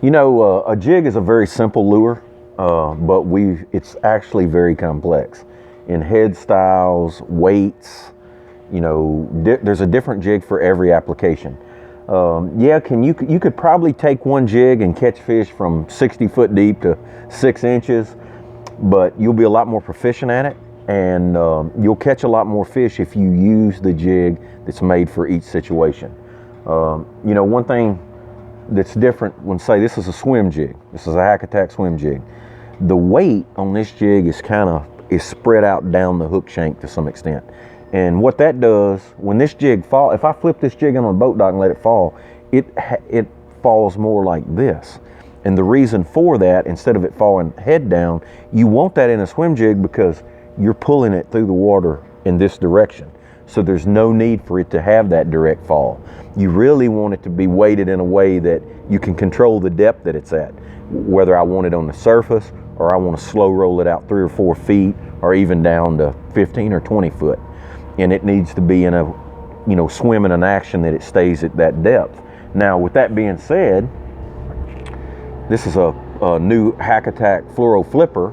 You know, a jig is a very simple lure, but it's actually very complex in head styles, weights. You know, there's a different jig for every application. Yeah, you could probably take one jig and catch fish from 60 foot deep to 6 inches, but you'll be a lot more proficient at it, and you'll catch a lot more fish if you use the jig that's made for each situation. You know, one thing that's different when, say, this is a swim jig, this is a Hack Attack swim jig, the weight on this jig is spread out down the hook shank to some extent. And what that does, when this jig falls, if I flip this jig in on a boat dock and let it fall, it falls more like this. And the reason for that, instead of it falling head down, you want that in a swim jig because you're pulling it through the water in this direction. So there's no need for it to have that direct fall. You really want it to be weighted in a way that you can control the depth that it's at, whether I want it on the surface or I want to slow roll it out 3 or 4 feet or even down to 15 or 20 foot. And it needs to be in a, you know, swim in an action that it stays at that depth. Now, with that being said, this is a new Hack Attack fluoro flipper,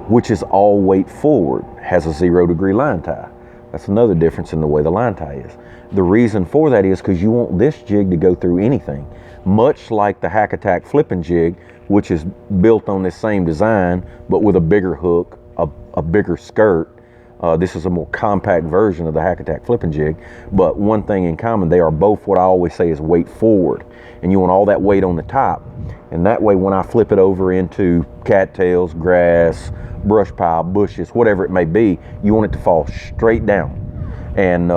which is all weight forward, has a 0 degree line tie. That's another difference in the way the line tie is. The reason for that is because you want this jig to go through anything, much like the Hack Attack flipping jig, which is built on this same design, but with a bigger hook, a bigger skirt. This is a more compact version of the Hack Attack flipping jig, but one thing in common, they are both what I always say is weight forward, and you want all that weight on the top, and that way when I flip it over into cattails, grass, brush pile, bushes, whatever it may be, you want it to fall straight down. And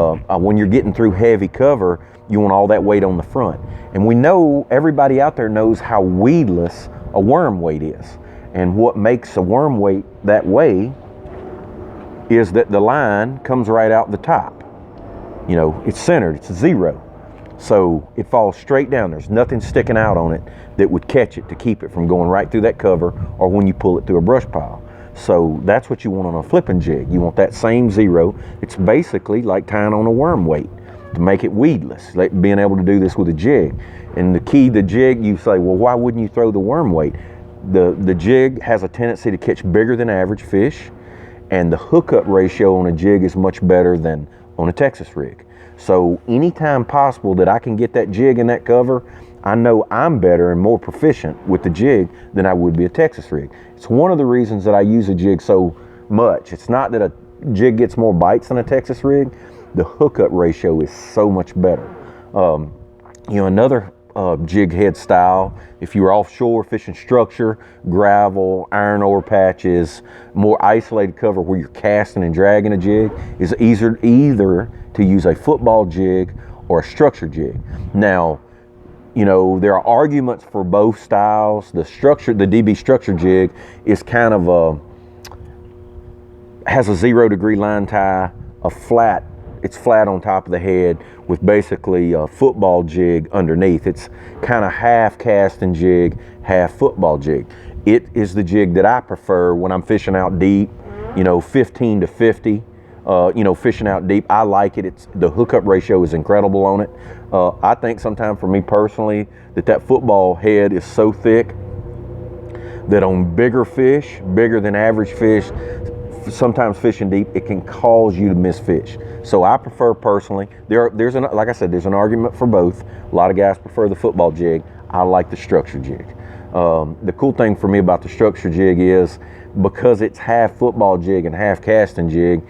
when you're getting through heavy cover, you want all that weight on the front. And we know, everybody out there knows how weedless a worm weight is, and what makes a worm weight that way is that the line comes right out the top. You know, it's centered, it's 0. So it falls straight down. There's nothing sticking out on it that would catch it to keep it from going right through that cover or when you pull it through a brush pile. So that's what you want on a flipping jig. You want that same 0. It's basically like tying on a worm weight to make it weedless, like being able to do this with a jig. And the key, the jig, you say, well, why wouldn't you throw the worm weight? The jig has a tendency to catch bigger than average fish, and the hookup ratio on a jig is much better than on a Texas rig. So anytime possible that I can get that jig in that cover, I know I'm better and more proficient with the jig than I would be a Texas rig. It's one of the reasons that I use a jig so much. It's not that a jig gets more bites than a Texas rig. The hookup ratio is so much better. You know, another jig head style, if you're offshore fishing structure, gravel, iron ore patches, more isolated cover where you're casting and dragging a jig, is either to use a football jig or a structure jig. Now, you know, there are arguments for both styles. The DB structure jig is kind of has a 0 degree line tie, it's flat on top of the head with basically a football jig underneath. It's kind of half casting jig, half football jig. It is the jig that I prefer when I'm fishing out deep, you know, 15 to 50, you know, fishing out deep. I like it. The hookup ratio is incredible on it. I think sometimes for me personally, that football head is so thick that on bigger fish, bigger than average fish, sometimes fishing deep, it can cause you to miss fish. So I prefer personally, like I said, there's an argument for both. A lot of guys prefer the football jig. I like the structure jig. The cool thing for me about the structure jig is because it's half football jig and half casting jig,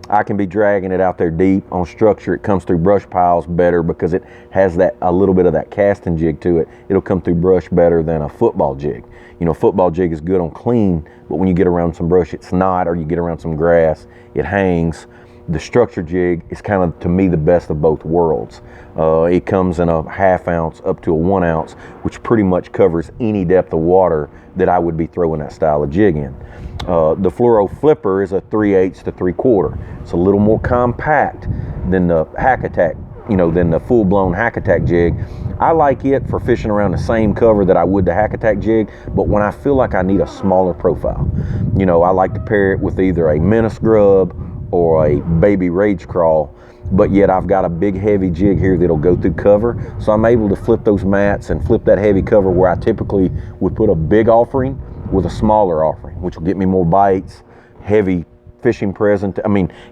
I can be dragging it out there deep. On structure, it comes through brush piles better because it has a little bit of that casting jig to it. It'll come through brush better than a football jig. You know, football jig is good on clean, but when you get around some brush, it's not, or you get around some grass, it hangs. The structure jig is kind of, to me, the best of both worlds. It comes in a 1/2 ounce up to a 1 ounce, which pretty much covers any depth of water that I would be throwing that style of jig in. The fluoro flipper is a 3/8 to 3/4. It's a little more compact than the Hack Attack, you know, than the full-blown Hack Attack jig. I like it for fishing around the same cover that I would the Hack Attack jig, but when I feel like I need a smaller profile, you know, I like to pair it with either a menace grub or a baby rage crawl. but yet I've got a big heavy jig here that'll go through cover. So I'm able to flip those mats and flip that heavy cover where I typically would put a big offering with a smaller offering, which will get me more bites. Heavy fishing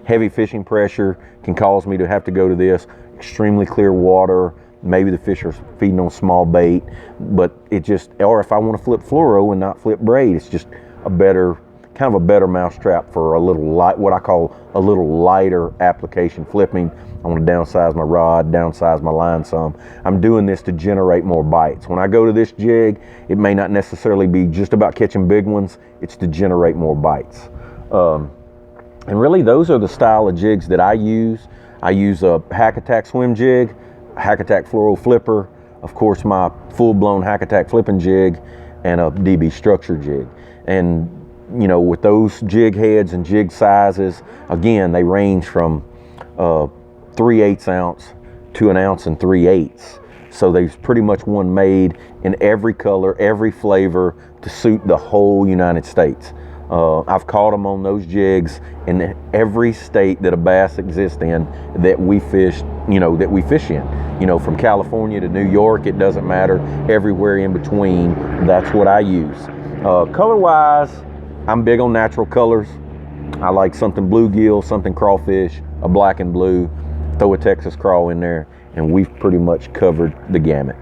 heavy fishing pressure can cause me to have to go to this. Extremely clear water, maybe the fish are feeding on small bait, but or if I want to flip fluoro and not flip braid, it's just a better mousetrap for a little what I call a little lighter application flipping. I want to downsize my rod, downsize my line some. I'm doing this to generate more bites. When I go to this jig, it may not necessarily be just about catching big ones, it's to generate more bites. And really those are the style of jigs that I use. I use a Hack Attack swim jig, Hack Attack fluoro flipper, of course my full-blown Hack Attack flipping jig, and a DB structure jig. And you know, with those jig heads and jig sizes, again, they range from 3/8 ounce to 1 ounce and 3/8. So there's pretty much one made in every color, every flavor to suit the whole United States. I've caught them on those jigs in every state that a bass exists in that we fish in. You know, from California to New York, it doesn't matter. Everywhere in between, that's what I use. Color-wise, I'm big on natural colors. I like something bluegill, something crawfish, a black and blue, throw a Texas crawl in there, and we've pretty much covered the gamut.